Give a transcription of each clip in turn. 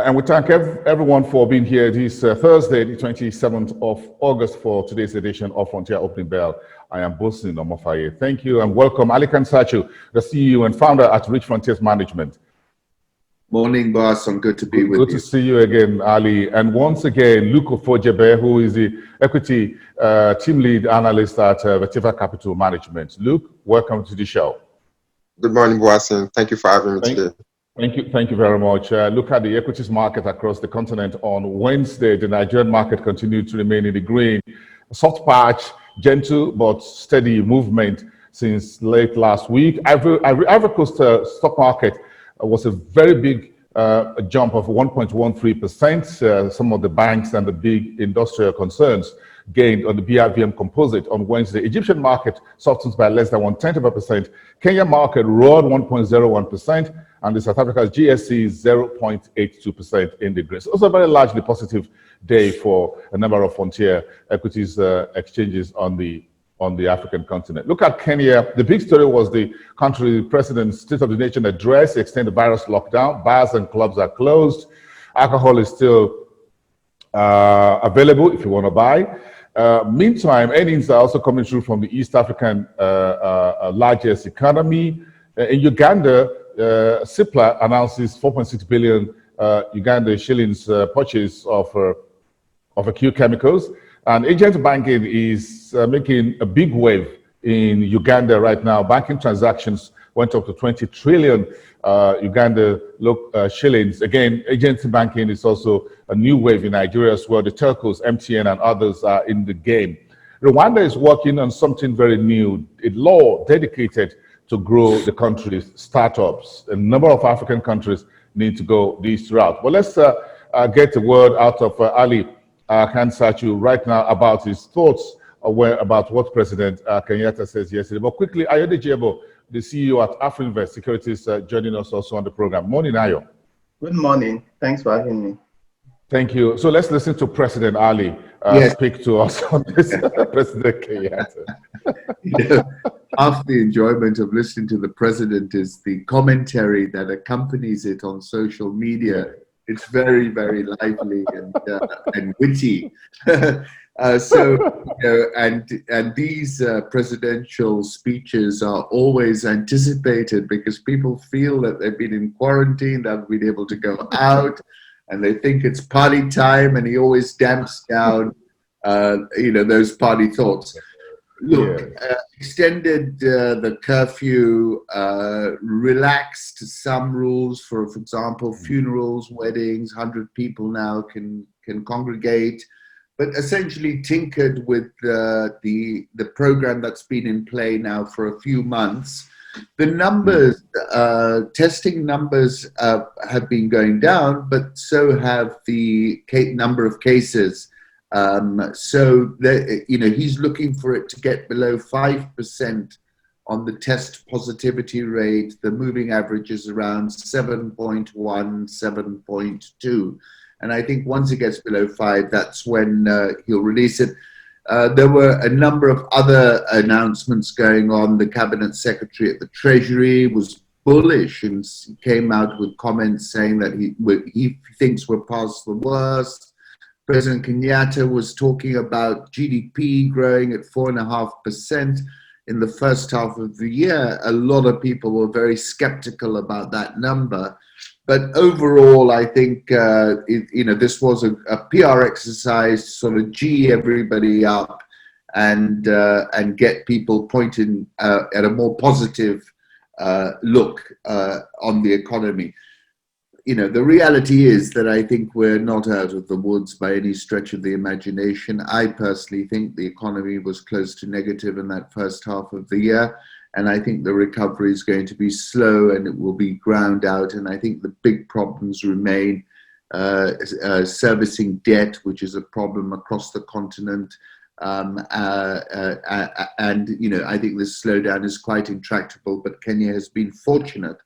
And we thank everyone for being here this Thursday, the 27th of August, for today's edition of Frontier Opening Bell. I am Bosin Omofaye. Thank you and welcome Ali Kansachu, the CEO and founder at Rich Frontiers Management. Morning, boss. I'm good to be with you. Good to see you again, Ali. And once again, Luke Ofojebe, who is the equity team lead analyst at Vetiver Capital Management. Luke, welcome to the show. Good morning, Boasin. Thank you for having me today. Thank you very much. Look at the equities market across the continent on Wednesday. The Nigerian market continued to remain in the green. Soft patch, gentle but steady movement since late last week. Ivory Coast stock market was a very big jump of 1.13%. Some of the banks and the big industrial concerns gained on the BRVM composite on Wednesday. Egyptian market softens by less than 0.1%. Kenya market roared 1.01%, and the South Africa's GSE is 0.82% in the green. So also a very largely positive day for a number of frontier equities exchanges on the African continent. Look at Kenya. The big story was the country president's State of the Nation address, extend the virus lockdown. Bars and clubs are closed. Alcohol is still available if you want to buy. Meantime, earnings are also coming through from the East African largest economy. In Uganda, CIPLA announces 4.6 billion Uganda shillings purchase of acute chemicals. And agent banking is making a big wave in Uganda right now. Banking transactions went up to 20 trillion Uganda shillings. Again, agency banking is also a new wave in Nigeria as well. The telcos, MTN and others are in the game. Rwanda is working on something very new, a law dedicated to grow the country's startups. A number of African countries need to go this route. But let's get a word out of Ali Kansachu right now about his thoughts about what President Kenyatta says yesterday. But quickly, Ayode Jebo, the CEO at Afrinvest Securities, joining us also on the program. Morning, Ayo. Good morning. Thanks for having me. Thank you. So let's listen to President Ali speak to us on this, President Kenyatta. Half the enjoyment of listening to the president is the commentary that accompanies it on social media. It's very, very lively and witty. And these presidential speeches are always anticipated because people feel that they've been in quarantine, they've been able to go out, and they think it's party time, and he always damps down, those party thoughts. Look, extended the curfew, relaxed some rules for example, funerals, weddings, 100 people now can congregate, but essentially tinkered with the program that's been in play now for a few months. The numbers, testing numbers have been going down, but so have the number of cases. He's looking for it to get below 5% on the test positivity rate. The moving average is around 7.1, 7.2. And I think once it gets below 5, that's when he'll release it. There were a number of other announcements going on. The cabinet secretary at the Treasury was bullish and came out with comments saying that he thinks we're past the worst. President Kenyatta was talking about GDP growing at 4.5% in the first half of the year. A lot of people were very skeptical about that number. But overall, I think this was a PR exercise to sort of gee everybody up and get people pointing at a more positive look on the economy. The reality is that I think we're not out of the woods by any stretch of the imagination. I personally think the economy was close to negative in that first half of the year. And I think the recovery is going to be slow and it will be ground out. And I think the big problems remain servicing debt, which is a problem across the continent. I think this slowdown is quite intractable, but Kenya has been fortunate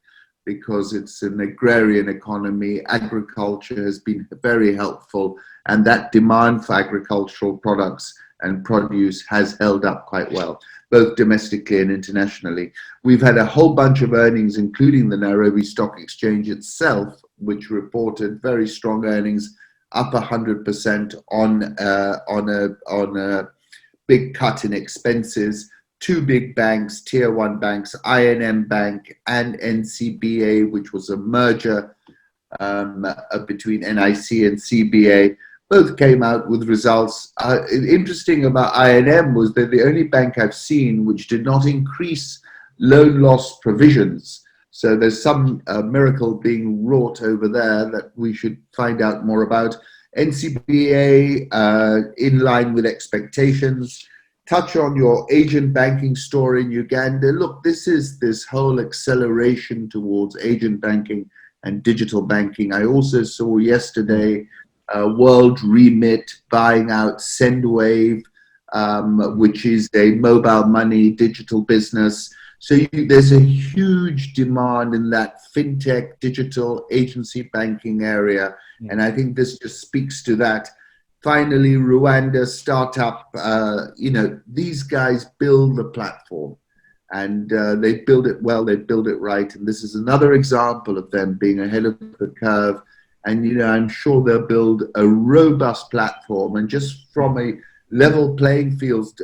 because it's an agrarian economy. Agriculture has been very helpful, and that demand for agricultural products and produce has held up quite well, both domestically and internationally. We've had a whole bunch of earnings, including the Nairobi Stock Exchange itself, which reported very strong earnings, up 100% on a big cut in expenses. Two big banks, tier one banks, I&M Bank and NCBA, which was a merger between NIC and CBA, both came out with results. Interesting about I&M was they're the only bank I've seen which did not increase loan loss provisions. So there's some miracle being wrought over there that we should find out more about. NCBA in line with expectations. Touch on your agent banking story in Uganda. Look, this whole acceleration towards agent banking and digital banking. I also saw yesterday World Remit buying out Sendwave, which is a mobile money digital business. So there's a huge demand in that fintech, digital agency banking area. And I think this just speaks to that. Finally, Rwanda startup, these guys build the platform and they build it well, they build it right. And this is another example of them being ahead of the curve. And, I'm sure they'll build a robust platform. And just from a level playing field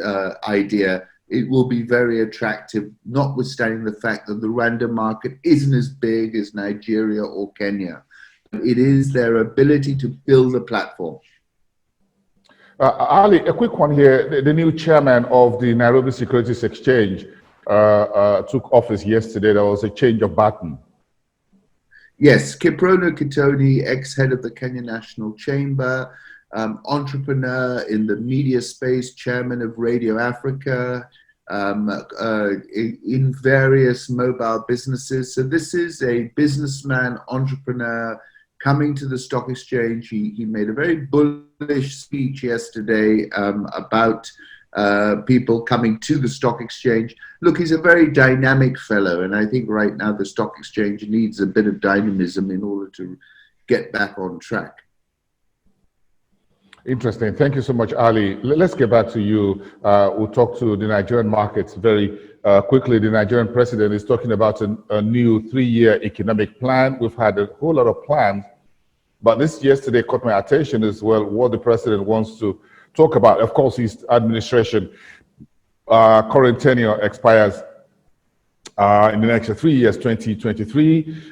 idea, it will be very attractive, notwithstanding the fact that the Rwanda market isn't as big as Nigeria or Kenya. It is their ability to build a platform. Ali, a quick one here. The new chairman of the Nairobi Securities Exchange took office yesterday. There was a change of baton. Yes, Kiprono Kitoni, ex-head of the Kenya National Chamber, entrepreneur in the media space, chairman of Radio Africa, in various mobile businesses. So this is a businessman, entrepreneur, coming to the stock exchange. He made a very bullish speech yesterday about people coming to the stock exchange. Look, he's a very dynamic fellow, and I think right now the stock exchange needs a bit of dynamism in order to get back on track. Interesting. Thank you so much, Ali. Let's get back to you. We'll talk to the Nigerian markets very quickly. The Nigerian president is talking about a new 3-year economic plan. We've had a whole lot of plans, but this yesterday caught my attention as well, what the president wants to talk about. Of course, his administration current tenure expires in the next 3 years, 2023.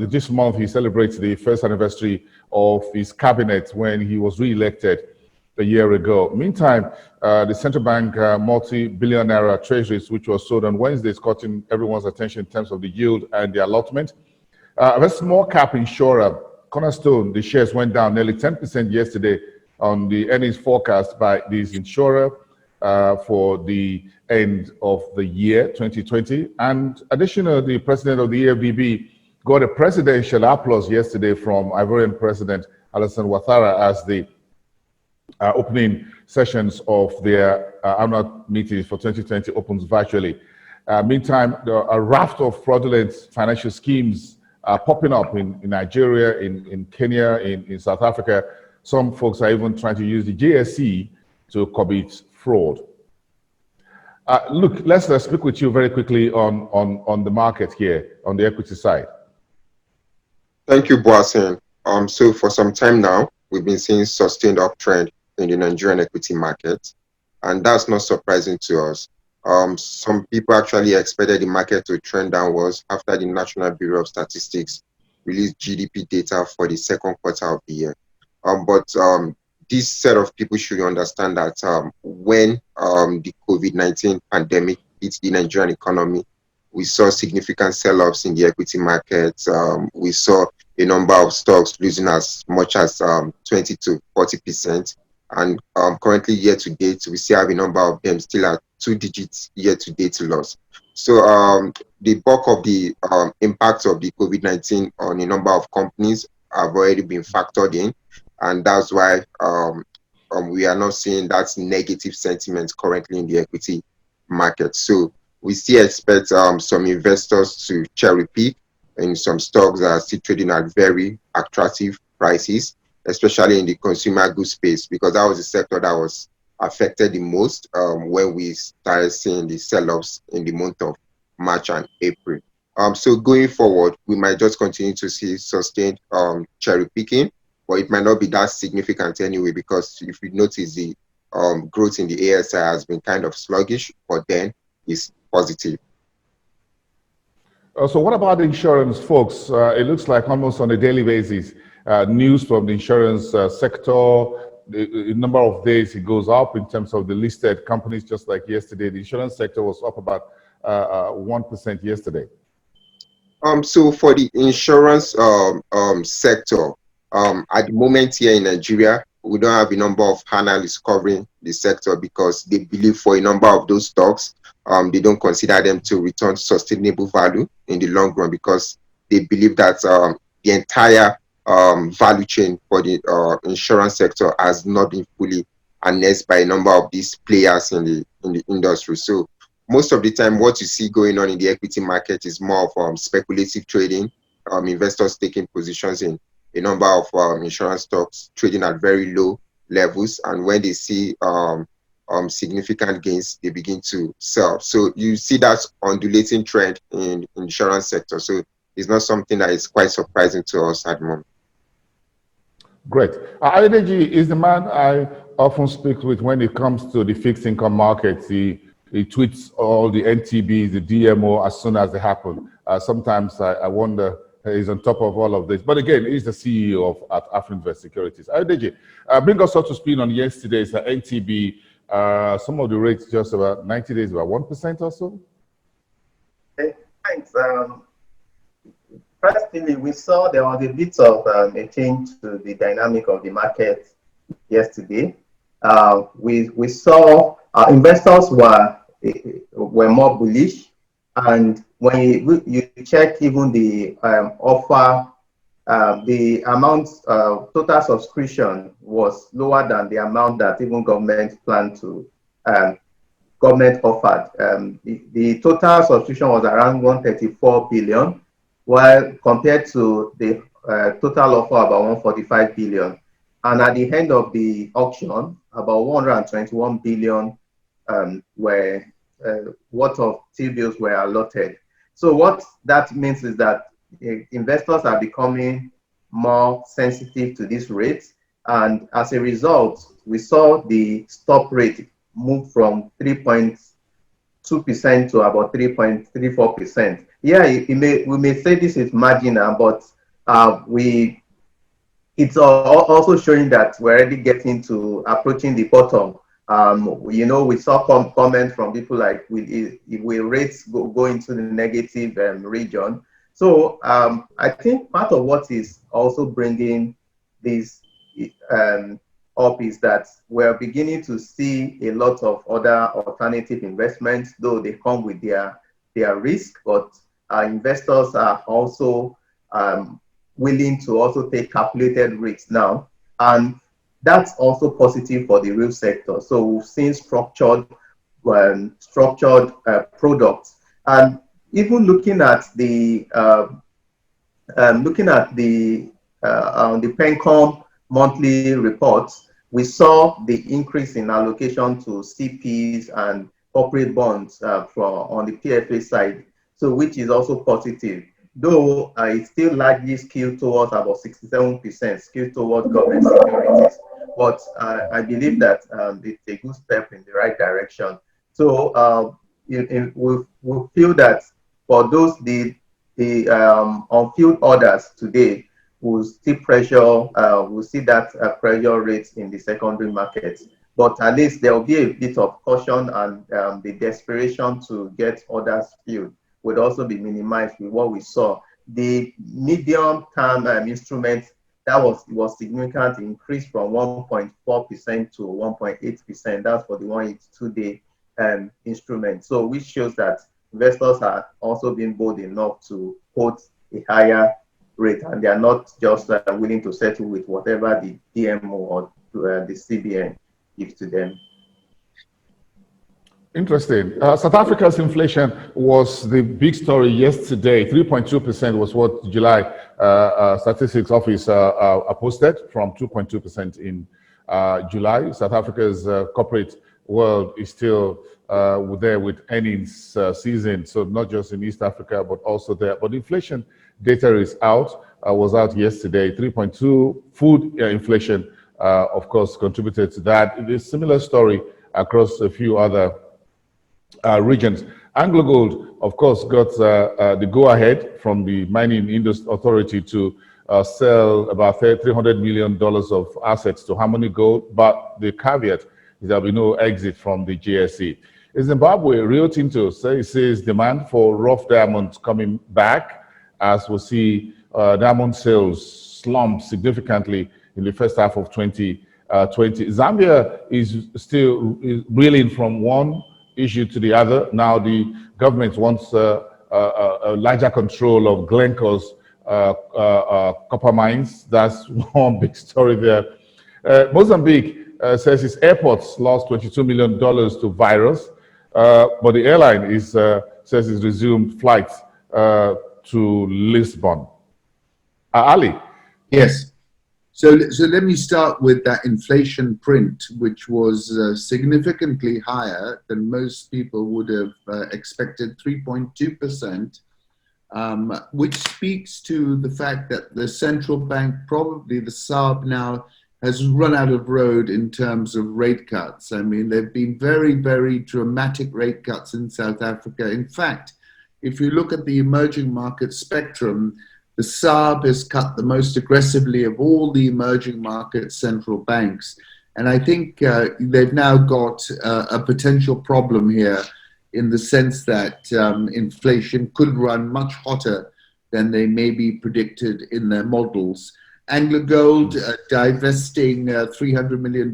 This month, he celebrates the first anniversary of his cabinet when he was re-elected a year ago. Meantime, the central bank multi-billion naira treasuries, which was sold on Wednesday, is caught everyone's attention in terms of the yield and the allotment. A small cap insurer, Cornerstone, the shares went down nearly 10% yesterday on the earnings forecast by this insurer for the end of the year 2020. And additionally, the president of the EFDB got a presidential applause yesterday from Ivorian President Alassane Ouattara as the opening sessions of their annual meetings for 2020 opens virtually. Meantime, there are a raft of fraudulent financial schemes popping up in Nigeria, in Kenya, in South Africa. Some folks are even trying to use the JSE to commit fraud. Look, let's speak with you very quickly on the market here, on the equity side. Thank you, Boasen. So for some time now, we've been seeing sustained uptrend in the Nigerian equity market, and that's not surprising to us. Some people actually expected the market to trend downwards after the National Bureau of Statistics released GDP data for the second quarter of the year. But this set of people should understand that when the COVID-19 pandemic hit the Nigerian economy, we saw significant sell-offs in the equity market. We saw a number of stocks losing as much as 20 to 40%. And currently, year to date, we still have a number of them still at 2 digits year to date loss. So the bulk of the impact of the COVID-19 on a number of companies have already been factored in. And that's why we are not seeing that negative sentiment currently in the equity market. So we still expect some investors to cherry pick in some stocks that are still trading at very attractive prices, especially in the consumer goods space, because that was the sector that was affected the most when we started seeing the sell-offs in the month of March and April. So going forward, we might just continue to see sustained cherry picking, but it might not be that significant anyway, because if you notice, the growth in the ASI has been kind of sluggish, but then it's positive. So what about the insurance, folks? It looks like almost on a daily basis, news from the insurance sector, the number of days it goes up in terms of the listed companies. Just like yesterday, the insurance sector was up about 1% yesterday. So for the insurance sector, at the moment here in Nigeria, we don't have a number of analysts covering the sector because they believe for a number of those stocks, they don't consider them to return sustainable value in the long run, because they believe that the entire value chain for the insurance sector has not been fully harnessed by a number of these players in the industry. So most of the time, what you see going on in the equity market is more of speculative trading, investors taking positions in a number of insurance stocks, trading at very low levels, and when they see significant gains, they begin to sell. So you see that undulating trend in insurance sector. So it's not something that is quite surprising to us at the moment. Great. Adedeji is the man I often speak with when it comes to the fixed income markets. He tweets all the NTBs, the DMO as soon as they happen. Sometimes I wonder he's on top of all of this. But again, he's the CEO at Afrinvest Securities. Adedeji, bring us up to speed on yesterday's NTB. Some of the rates just about 90 days, about 1% or so. Okay, thanks. Firstly, we saw there was a bit of a change to the dynamic of the market yesterday. We saw investors were more bullish, and when you check even the offer, the amount total subscription was lower than the amount that even government planned to government offered. The total subscription was around 134 billion, while compared to the total offer about 145 billion. And at the end of the auction, about 121 billion were worth of T-bills were allotted. So what that means is that investors are becoming more sensitive to this rate, and as a result, we saw the stop rate move from 3.2% to about 3.34%. Yeah, we may say this is marginal, but it's also showing that we're already getting to approaching the bottom. We saw comments from people like, will rates go into the negative region? So I think part of what is also bringing this up is that we're beginning to see a lot of other alternative investments, though they come with their risk, but investors are also willing to also take calculated risks now. And that's also positive for the real sector. So we've seen structured products, and even looking at the PenCom monthly reports, we saw the increase in allocation to CPs and corporate bonds on the PFA side, so which is also positive. Though it's still largely skewed towards about 67% skewed towards government securities. But I believe that it's a good step in the right direction. So we feel that for those the on-field orders today, we'll see that pressure rates in the secondary markets. But at least there will be a bit of caution, and the desperation to get orders filled would also be minimized with what we saw. The medium-term instruments, that was significant increase from 1.4% to 1.8%. That's for the 182-day instrument. So which shows that investors are also being bold enough to quote a higher rate, and they are not just willing to settle with whatever the DMO or the CBN gives to them. Interesting. South Africa's inflation was the big story yesterday. 3.2% was what July Statistics Office posted, from 2.2% in July. South Africa's corporate world is still there with earnings season, so not just in East Africa, but also there. But inflation data is out, was out yesterday, 3.2. Food inflation, of course, contributed to that. It is a similar story across a few other regions. AngloGold, of course, got the go-ahead from the Mining Industry Authority to sell about $300 million of assets to Harmony Gold, but the caveat is there will be no exit from the GSE. In Zimbabwe, Rio Tinto says demand for rough diamonds coming back as we see diamond sales slump significantly in the first half of 2020. Zambia is still reeling from one issue to the other. Now the government wants a larger control of Glencore's copper mines. That's one big story there. Mozambique says its airports lost $22 million to virus, but the airline says it's resumed flights to Lisbon. Ali? Yes. So let me start with that inflation print, which was significantly higher than most people would have expected, 3.2%, which speaks to the fact that the central bank, probably the SARB now, has run out of road in terms of rate cuts. I mean, there have been very, very dramatic rate cuts in South Africa. In fact, if you look at the emerging market spectrum, the SARB has cut the most aggressively of all the emerging market central banks. And I think they've now got a potential problem here in the sense that inflation could run much hotter than they maybe predicted in their models. AngloGold divesting $300 million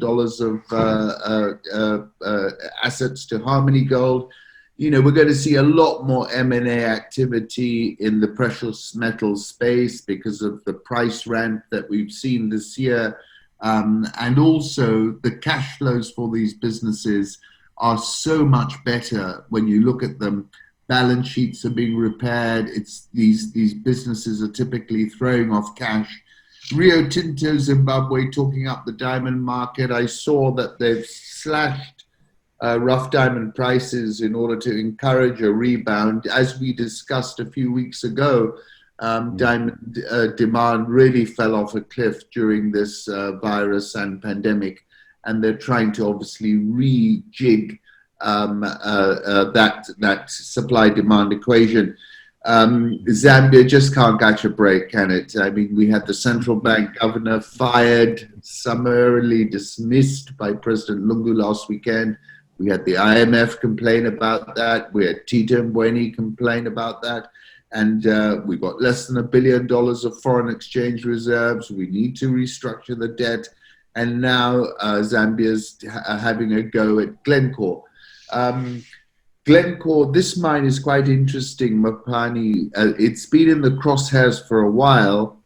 of assets to Harmony Gold. You know, we're going to see a lot more M&A activity in the precious metals space because of the price ramp that we've seen this year. And also the cash flows for these businesses are so much better when you look at them. Balance sheets are being repaired. It's these businesses are typically throwing off cash. Rio Tinto Zimbabwe talking up the diamond market. I saw that they've slashed rough diamond prices in order to encourage a rebound. As we discussed a few weeks ago, diamond demand really fell off a cliff during this virus and pandemic, and they're trying to obviously rejig that supply-demand equation. Zambia just can't catch a break, can it? I mean, we had the central bank governor fired, summarily dismissed by President Lungu last weekend. We had the IMF complain about that. We had Tito Mboweni complain about that. And we've got less than $1 billion of foreign exchange reserves. We need to restructure the debt. And now Zambia's having a go at Glencore. Glencore, this mine is quite interesting, Mapani. It's been in the crosshairs for a while.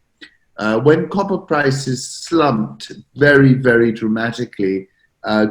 When copper prices slumped very, very dramatically,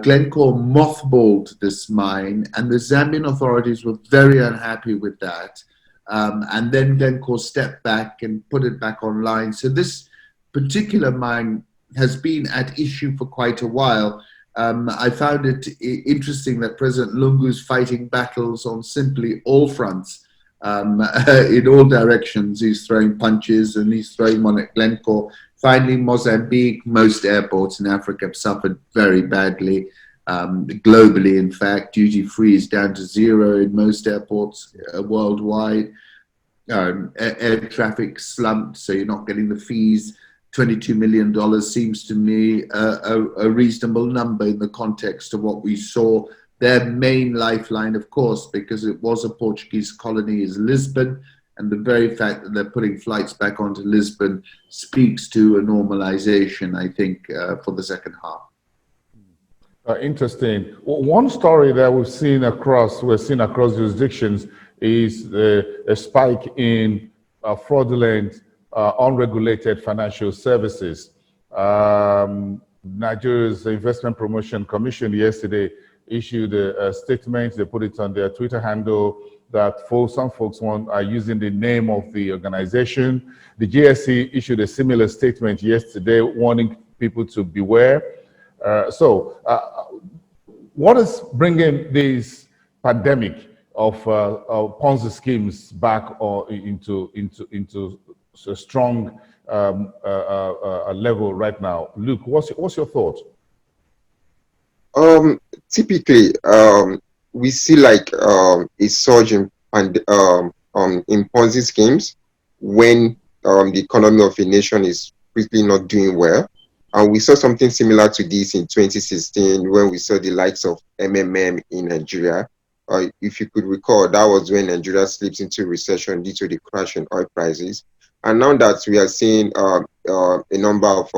Glencore mothballed this mine, and the Zambian authorities were very unhappy with that. And then Glencore stepped back and put it back online. So this particular mine has been at issue for quite a while. I found it interesting that President Lungu's fighting battles on simply all fronts, in all directions. He's throwing punches and he's throwing one at Glencore. Finally, Mozambique, most airports in Africa have suffered very badly. Globally, in fact, duty-free is down to zero in most airports worldwide. Air traffic slumped, so you're not getting the fees. $22 million seems to me a reasonable number in the context of what we saw. Their main lifeline, of course, because it was a Portuguese colony, is Lisbon. And the very fact that they're putting flights back onto Lisbon speaks to a normalization, I think, for the second half. Interesting. One story that we're seeing across jurisdictions is a spike in fraudulent, unregulated financial services. Nigeria's Investment Promotion Commission yesterday issued a statement. They put it on their Twitter handle that some folks are using the name of the organization. The GSE issued a similar statement yesterday warning people to beware. What is bringing this pandemic of Ponzi schemes back or into a strong level right now? Luke, what's your thought? Typically, we see like a surge in Ponzi schemes when the economy of a nation is quickly not doing well. And we saw something similar to this in 2016 when we saw the likes of MMM in Nigeria. If you could recall, that was when Nigeria slipped into recession due to the crash in oil prices. And now that we are seeing a number of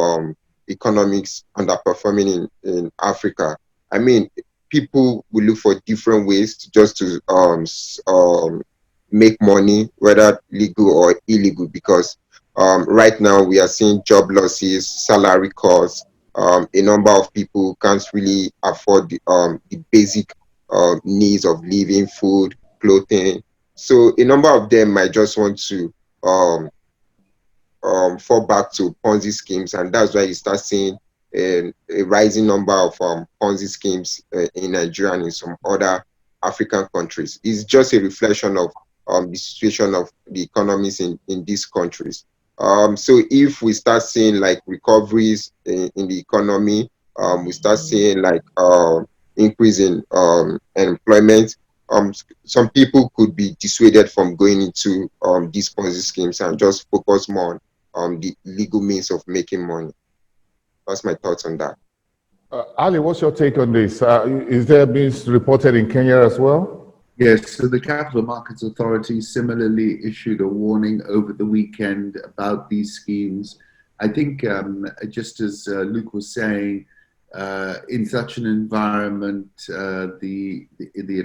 economics underperforming in Africa, I mean, people will look for different ways to make money, whether legal or illegal, because right now we are seeing job losses, salary cuts. A number of people can't really afford the basic needs of living, food, clothing. So a number of them might just want to fall back to Ponzi schemes, and that's why you start seeing a rising number of Ponzi schemes in Nigeria and in some other African countries. It's just a reflection of the situation of the economies in these countries. So if we start seeing like recoveries in the economy, we start seeing like increase in employment, some people could be dissuaded from going into these Ponzi schemes and just focus more on the legal means of making money. That's my thoughts on that. Ali, what's your take on this? Is there being reported in Kenya as well? Yes, so the Capital Markets Authority similarly issued a warning over the weekend about these schemes. I think, just as Luke was saying, in such an environment, the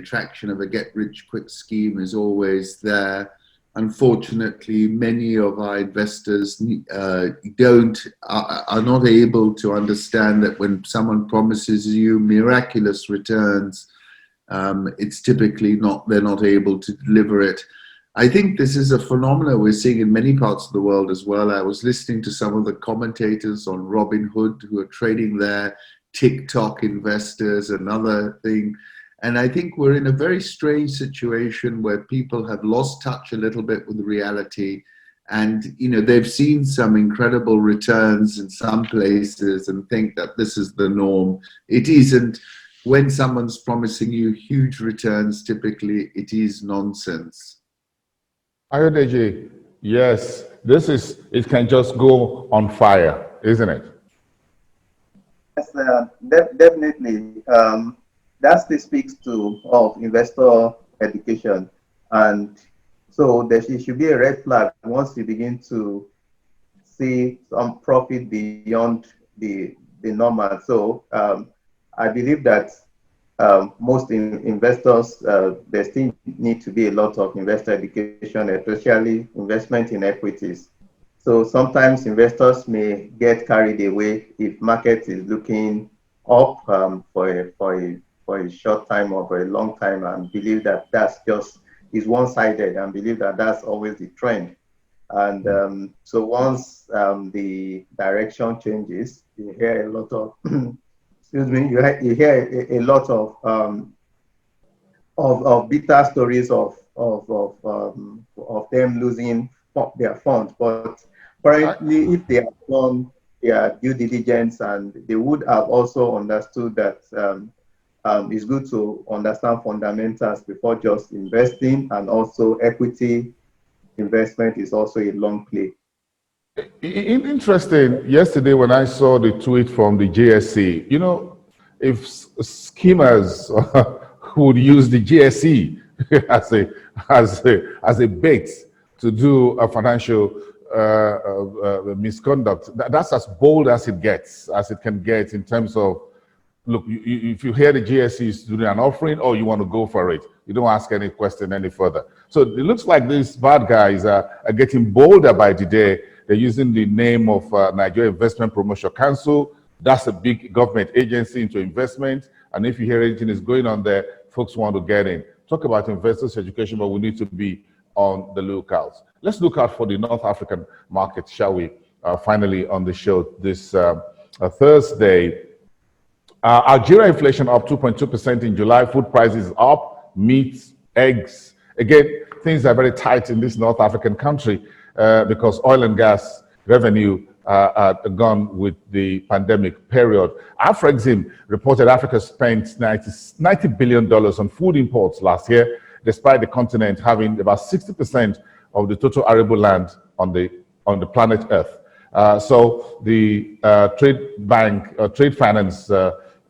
attraction of a get-rich-quick scheme is always there. Unfortunately, many of our investors are not able to understand that when someone promises you miraculous returns, it's typically they're not able to deliver it. I think this is a phenomenon we're seeing in many parts of the world as well. I was listening to some of the commentators on Robinhood who are trading their TikTok investors, another thing. And I think we're in a very strange situation where people have lost touch a little bit with reality. And, you know, they've seen some incredible returns in some places and think that this is the norm. It isn't. When someone's promising you huge returns, typically it is nonsense. Ayodeji, yes, it can just go on fire, isn't it? Yes, definitely. That still speaks of investor education. And so there should be a red flag once you begin to see some profit beyond the normal. So I believe that most investors, there still need to be a lot of investor education, especially investment in equities. So sometimes investors may get carried away if market is looking up for a short time or for a long time and believe that is one-sided and believe that that's always the trend. And so once the direction changes, you hear a lot of excuse me, you hear a lot of bitter stories of them losing their funds. But apparently, if they have done their due diligence, and they would have also understood that it's good to understand fundamentals before just investing, and also equity investment is also a long play. Interesting. Yesterday, when I saw the tweet from the GSE, you know, if schemers would use the GSE as a bait to do a financial misconduct, that's as bold as it can get in terms of, look, if you hear the GSE is doing an offering, or you want to go for it, you don't ask any question any further. So it looks like these bad guys are getting bolder by the day. They're using the name of Nigeria Investment Promotion Council. That's a big government agency into investment. And if you hear anything is going on there, folks want to get in. Talk about investors' education, but we need to be on the lookout. Let's look out for the North African market, shall we? Finally on the show this Thursday. Algeria inflation up 2.2% in July. Food prices up, meat, eggs. Again, things are very tight in this North African country because oil and gas revenue are gone with the pandemic period. Afrexim reported Africa spent $90 billion on food imports last year, despite the continent having about 60% of the total arable land on the planet Earth. So the trade finance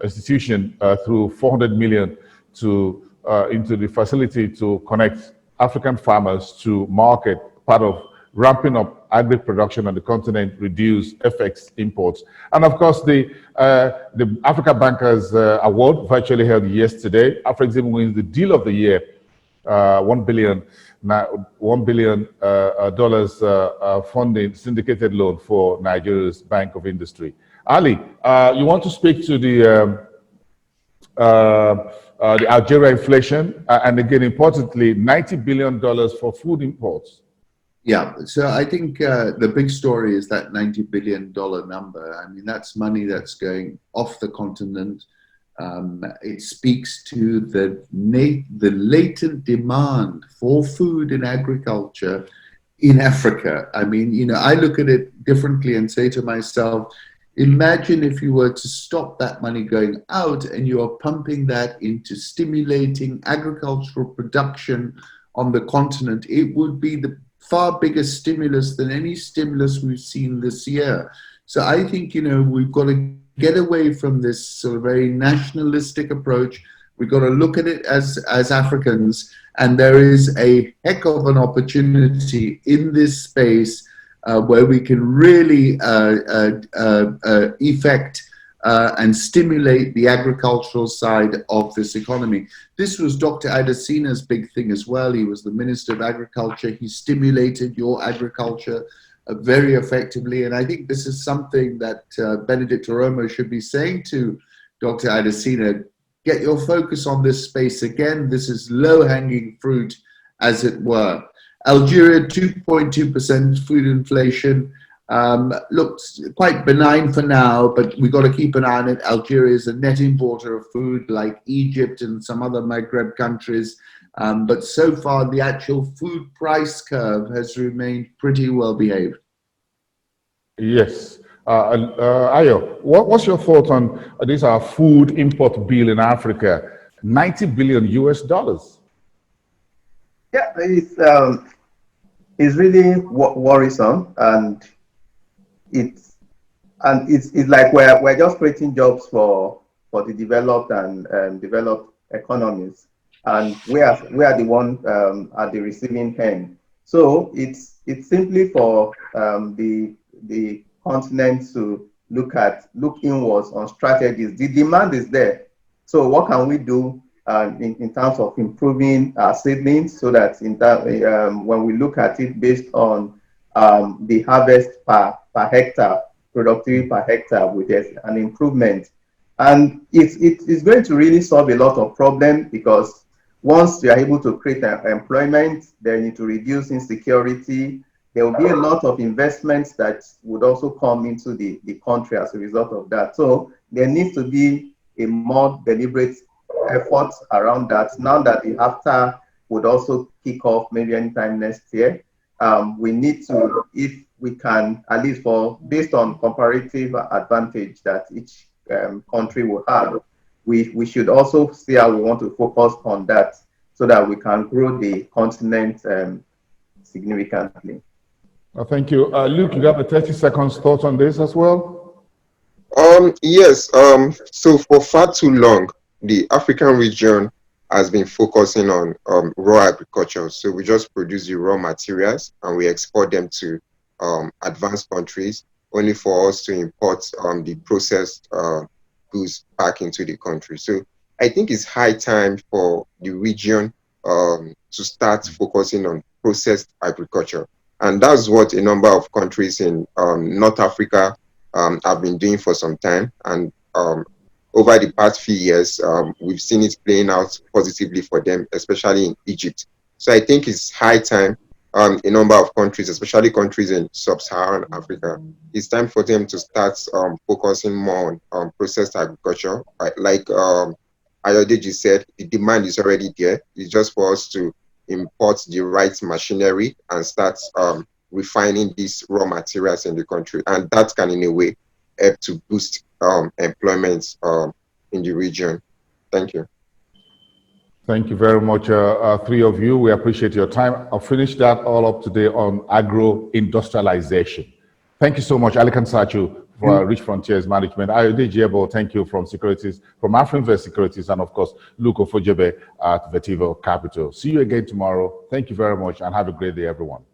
institution threw 400 million into the facility to connect African farmers to market, part of ramping up agri production on the continent, reduce FX imports. And of course, the Africa Bankers Award, virtually held yesterday. Afrexim wins the deal of the year, $1 billion funding syndicated loan for Nigeria's Bank of Industry. Ali, you want to speak to the Algeria inflation, and again, importantly, $90 billion for food imports. Yeah, so I think the big story is that $90 billion number. I mean, that's money that's going off the continent. It speaks to the latent demand for food and agriculture in Africa. I mean, you know, I look at it differently and say to myself, imagine if you were to stop that money going out and you are pumping that into stimulating agricultural production on the continent. It would be the far bigger stimulus than any stimulus we've seen this year. So I think, you know, we've got to get away from this sort of very nationalistic approach. We've got to look at it as Africans, and there is a heck of an opportunity in this space where we can really effect and stimulate the agricultural side of this economy. This was Dr. Adesina's big thing as well. He was the Minister of Agriculture. He stimulated your agriculture very effectively. And I think this is something that Benedict Oromo should be saying to Dr. Adesina, get your focus on this space again. This is low-hanging fruit, as it were. Algeria, 2.2% food inflation. Looks quite benign for now, but we've got to keep an eye on it. Algeria is a net importer of food like Egypt and some other Maghreb countries. But so far, the actual food price curve has remained pretty well behaved. Yes. Ayo, what's your thought on this food import bill in Africa? $90 billion US. Yeah, it's really worrisome, and it's like we're just creating jobs for the developed and developed economies, and we are the one at the receiving end. So it's simply for the continent to look inwards on strategies. The demand is there. So what can we do in terms of improving our seedlings, so that when we look at it based on the harvest per hectare, productivity per hectare, with an improvement, and it's going to really solve a lot of problems, because once you are able to create employment, then you need to reduce insecurity. There will be a lot of investments that would also come into the country as a result of that. So there needs to be a more deliberate effort around that. Now that the AFTA would also kick off maybe anytime next year, we need to, if we can, at least based on comparative advantage that each country will have, we should also see how we want to focus on that, so that we can grow the continent significantly. Thank you. Luke, you got the 30 seconds thoughts on this as well? Yes. So for far too long, the African region has been focusing on raw agriculture. So we just produce the raw materials and we export them to advanced countries, only for us to import the processed goods back into the country. So I think it's high time for the region to start focusing on processed agriculture. And that's what a number of countries in North Africa have been doing for some time. And over the past few years, we've seen it playing out positively for them, especially in Egypt. So I think it's high time a number of countries, especially countries in sub-Saharan Africa. It's time for them to start focusing more on processed agriculture. Like Ayodeji said, the demand is already there. It's just for us to import the right machinery and start refining these raw materials in the country. And that can, in a way, help to boost employment in the region. Thank you. Thank you very much, three of you. We appreciate your time. I'll finish that all up today on agro-industrialization. Thank you so much, Alikan Sachu, for Rich Frontiers Management. Ayodeji Ebo, thank you from Securities, from Afrinvest Securities, and of course, Luke Ofojebe at Vertivo Capital. See you again tomorrow. Thank you very much, and have a great day, everyone.